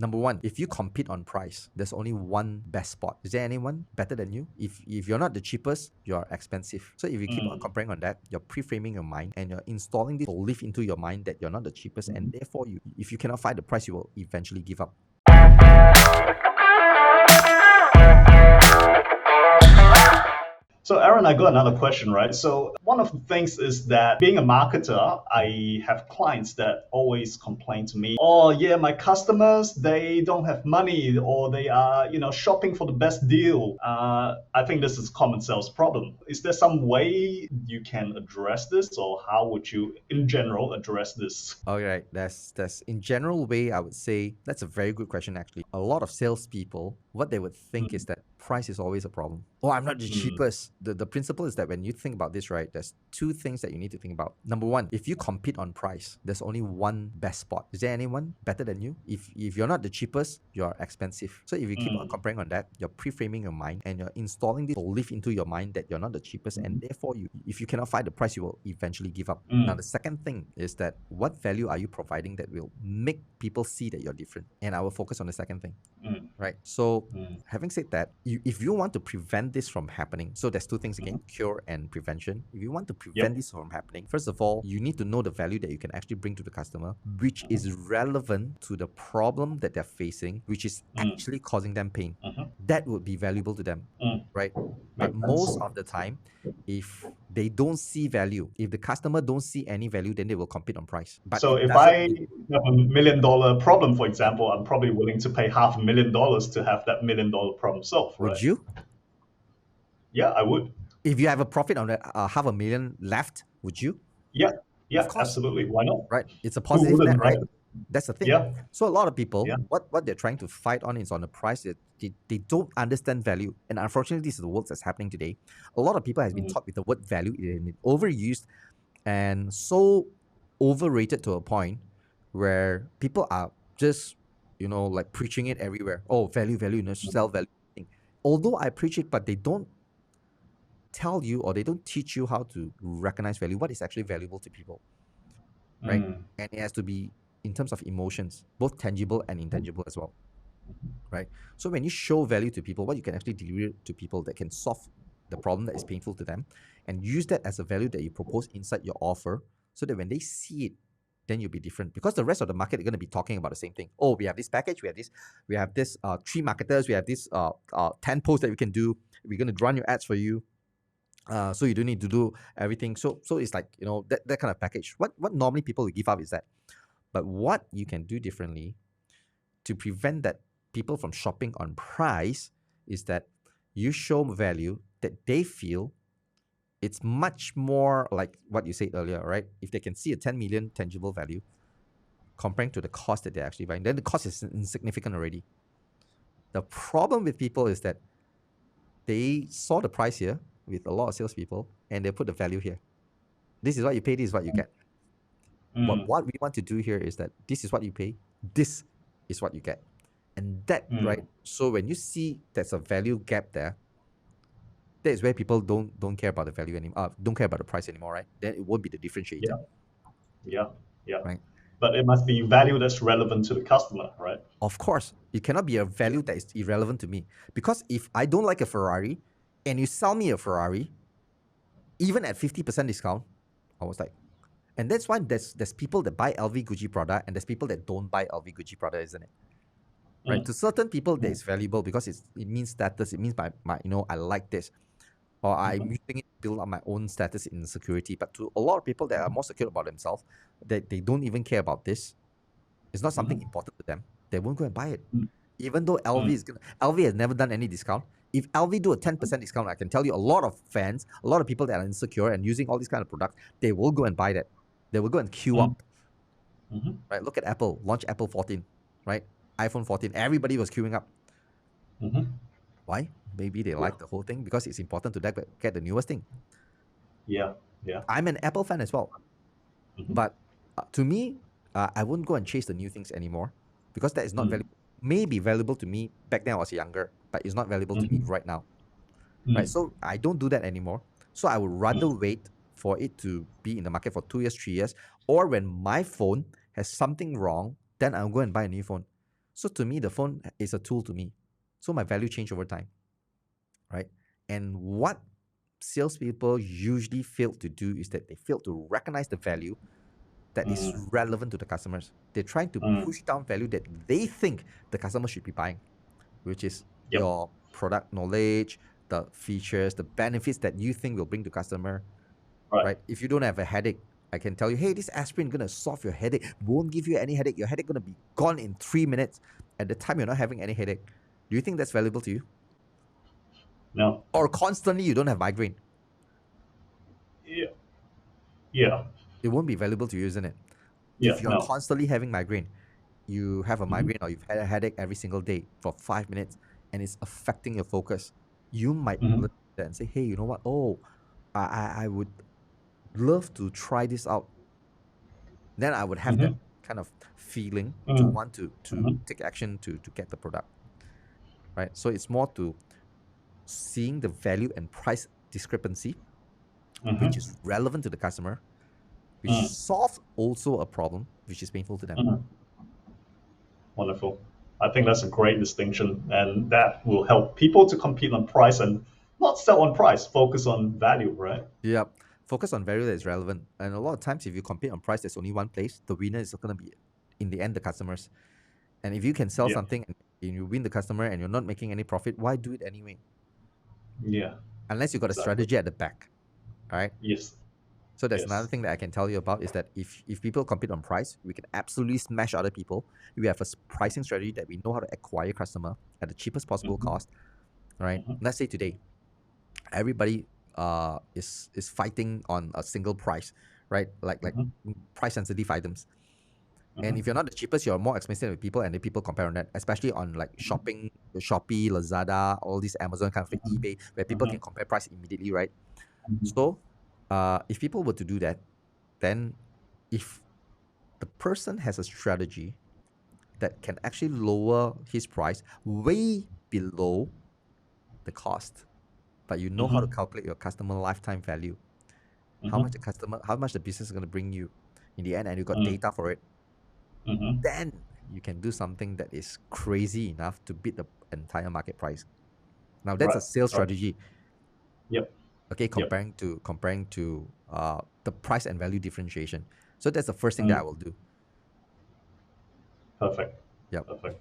Number one, if you compete on price, there's only one best spot. Is there anyone better than you? If you're not the cheapest, you're expensive. So if you keep on comparing on that, you're pre-framing your mind and you're installing this belief into your mind that you're not the cheapest, and therefore if you cannot find the price, you will eventually give up. So Aaron, I got another question, right? So one of the things is that being a marketer, I have clients that always complain to me, oh yeah, my customers, they don't have money, or they are, shopping for the best deal. I think this is common sales problem. Is there some way you can address this, or how would you in general address this? All right, that's in general way, I would say that's a very good question actually. A lot of salespeople, what they would think is that price is always a problem. Oh, I'm not the cheapest. The principle is that when you think about this, right, there's two things that you need to think about. Number one, if you compete on price, there's only one best spot. Is there anyone better than you? If you're not the cheapest, you're expensive. So if you keep on comparing on that, you're pre-framing your mind and you're installing this belief into your mind that you're not the cheapest, and therefore if you cannot find the price, you will eventually give up. Now the second thing is that what value are you providing that will make people see that you're different? And I will focus on the second thing. Right. So having said that, if you want to prevent this from happening, so there's two things again, cure and prevention. If you want to prevent this from happening, first of all, you need to know the value that you can actually bring to the customer, which is relevant to the problem that they're facing, which is actually causing them pain. That would be valuable to them, right? But most of the time, if they don't see value, if the customer don't see any value, then they will compete on price. But so if I have a $1 million problem, for example, I'm probably willing to pay $500,000 to have that $1 million problem solved, right? Would you? Yeah, I would. If you have a profit on $500,000 left, would you? Yeah, absolutely. Why not? Right. It's a positive net, right? That's the thing. Yeah. So a lot of people, what they're trying to fight on is on the price. They don't understand value. And unfortunately, this is the world that's happening today. A lot of people has been taught with the word value. It has been overused and so overrated to a point where people are just, like preaching it everywhere. Oh, value, sell value. Although I preach it, but they don't tell you, or they don't teach you how to recognize value, what is actually valuable to people, right? And it has to be in terms of emotions, both tangible and intangible as well, right? So when you show value to people, what you can actually deliver to people that can solve the problem that is painful to them, and use that as a value that you propose inside your offer, so that when they see it, then you'll be different, because the rest of the market are going to be talking about the same thing. Oh, we have this package, we have this 3 marketers, we have this 10 posts that we can do, we're going to run your ads for you. So you don't need to do everything. So it's like, that kind of package. What normally people will give up is that. But what you can do differently to prevent that people from shopping on price is that you show value that they feel it's much more like what you said earlier, right? If they can see a 10 million tangible value comparing to the cost that they're actually buying, then the cost is insignificant already. The problem with people is that they saw the price here with a lot of salespeople, and they put the value here. This is what you pay, this is what you get. But what we want to do here is that this is what you pay, this is what you get. And that, right? So when you see there's a value gap there, that is where people don't care about the value anymore, don't care about the price anymore, right? Then it won't be the differentiator. Yeah. Right. But it must be value that's relevant to the customer, right? Of course. It cannot be a value that is irrelevant to me. Because if I don't like a Ferrari, and you sell me a Ferrari, even at 50% discount, I was like, and that's why there's people that buy LV Gucci Prada, and there's people that don't buy LV Gucci Prada, isn't it? Right? To certain people, that is valuable because it means status. It means my I like this, or I'm using it to build up my own status in security. But to a lot of people that are more secure about themselves, that they don't even care about this. It's not something important to them. They won't go and buy it, even though LV has never done any discount. If LV do a 10% discount, I can tell you a lot of fans, a lot of people that are insecure and using all these kind of products, they will go and buy that. They will go and queue up. Right? Look at Apple, launch Apple 14, right? iPhone 14, everybody was queuing up. Why? Maybe they like the whole thing because it's important to get the newest thing. Yeah. I'm an Apple fan as well. But to me, I wouldn't go and chase the new things anymore because that is not valuable. Maybe valuable to me back then I was younger, but it's not valuable to me right now. Right? So I don't do that anymore. So I would rather wait for it to be in the market for 2 years, 3 years, or when my phone has something wrong, then I'll go and buy a new phone. So to me, the phone is a tool to me. So my value changed over time, right? And what salespeople usually fail to do is that they fail to recognize the value that is Mm, relevant to the customers. They're trying to mm, push down value that they think the customer should be buying, which is yep. your product knowledge, the features, the benefits that you think will bring to customer, Right. right? If you don't have a headache, I can tell you, hey, this aspirin gonna solve your headache, won't give you any headache. Your headache gonna be gone in 3 minutes. At the time you're not having any headache. Do you think that's valuable to you? No. Or constantly you don't have migraine? Yeah. Yeah. It won't be valuable to you, isn't it? Yeah. If you're No. constantly having migraine, you have a Hmm. migraine or you've had a headache every single day for 5 minutes and it's affecting your focus, you might Hmm. look at that and say, hey, you know what? Oh, I would love to try this out. Then I would have that Hmm. kind of feeling to Hmm. want to Hmm. take action to get the product, right? So it's more to seeing the value and price discrepancy, which Hmm. is relevant to the customer, which Hmm. solves also a problem which is painful to them. Hmm. Wonderful. I think that's a great distinction, and that will help people to compete on price and not sell on price, focus on value, right? Yeah, focus on value that is relevant. And a lot of times, if you compete on price, there's only one place. The winner is going to be, in the end, the customers. And if you can sell Yeah. something and you win the customer and you're not making any profit, why do it anyway? Yeah. Unless you got a Exactly. strategy at the back, all right? Yes. So that's another Yes. thing that I can tell you about is that if people compete on price, we can absolutely smash other people. We have a pricing strategy that we know how to acquire customer at the cheapest possible Hmm. cost, right? Hmm. Let's say today, everybody is fighting on a single price, right? Like Hmm. price sensitive items. And Hmm. if you're not the cheapest, you're more expensive than people, and then people compare on that, especially on like shopping, Shopee, Lazada, all these Amazon kind of thing, eBay, where people Hmm. can compare price immediately, right? Hmm. So, if people were to do that, then if the person has a strategy that can actually lower his price way below the cost, but you know how to Hmm. calculate your customer lifetime value, Hmm. how much the business is going to bring you in the end, and you got Hmm. data for it, Hmm. then you can do something that is crazy enough to beat the entire market price. Now that's a Right. sales Right. strategy, Yep. okay, Yep. comparing to the price and value differentiation. So that's the first thing that I Mm. will do. Perfect. Yep. Perfect.